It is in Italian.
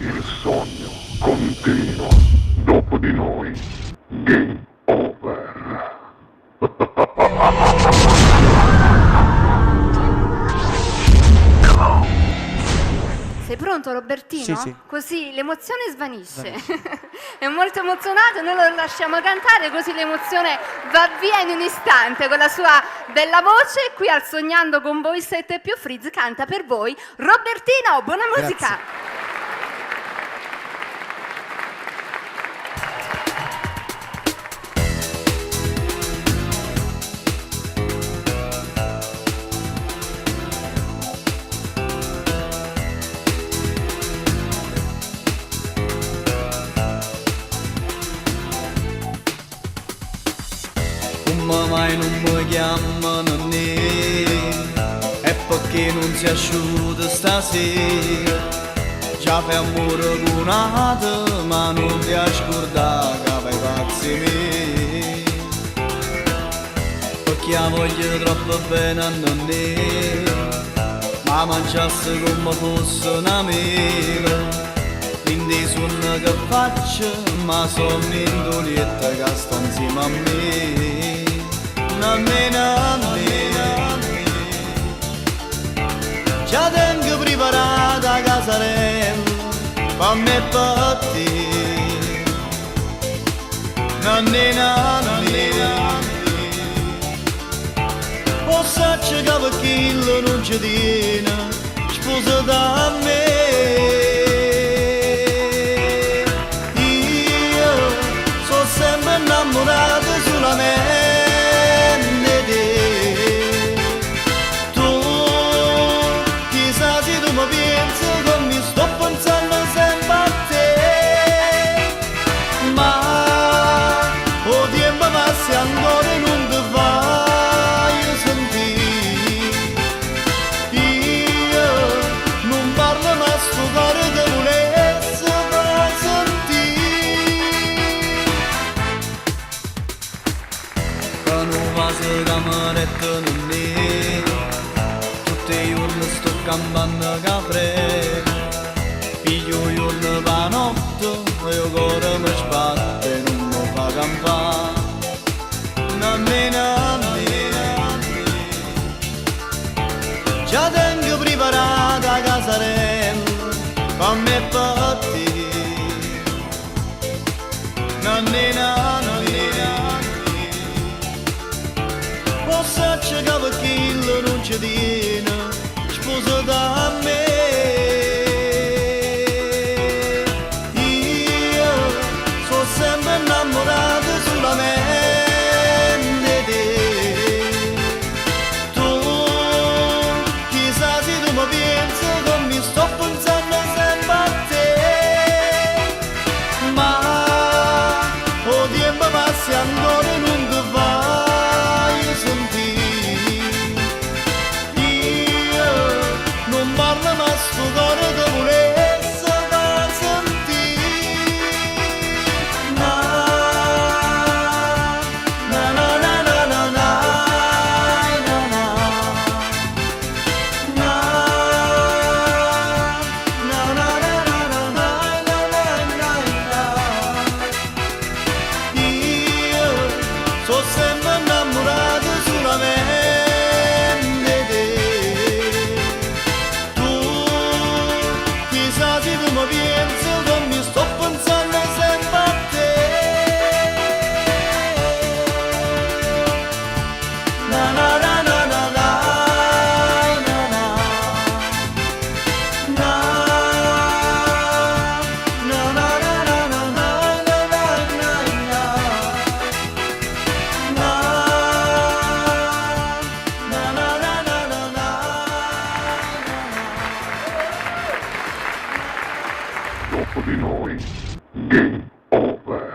Il sogno continua. Dopo di noi. Game over. Sei pronto, Robertino? Sì, sì. Così l'emozione svanisce. È molto emozionato, noi lo lasciamo cantare, così l'emozione va via in un istante con la sua bella voce. Qui al Sognando con voi 7 più Frizz canta per voi Robertino. Buona musica! Grazie. Mai non mi chiamano né, è perché non si asciuga stasera. Già fai amore con un'altra, ma non ti ascolta che fai pazzi me. Perché la voglio troppo bene a noi, ma mangiasse come fosse una mela. Quindi sono che faccio, ma sono indolietta che sto insieme a me. Nanne, già tengo preparata casarella per me e per te. Nanne, o sacci che per chi non ci tiene, sposa da me. Io sono sempre innamorato solamente. Se ancora non ti vai a sentire, io non parlo ma sto cuore te volesse far sentire. Che non va se cameretta non è, tutti i giorni sto campando caffè. Piglio i giorni per notte e il cuore mi sbatte e non mi fa campare. Già tengo preparata casarella per me e per te. O sacci che per chi non ci tiene, sposa da me. Io sono sempre innamorato solamente. Sto pensando sempre a te, ma o tempo passi ancora non ti vai a sentire. Io non parlo ma sto cuore te volesse far sentire. Na na na na na na na na sono sempre innamorato solamente di te. Tu chissà se tu mi pensi che mi sto pensando sempre a te. Na na na na na na na na na na na na na Dopo di noi. Game over.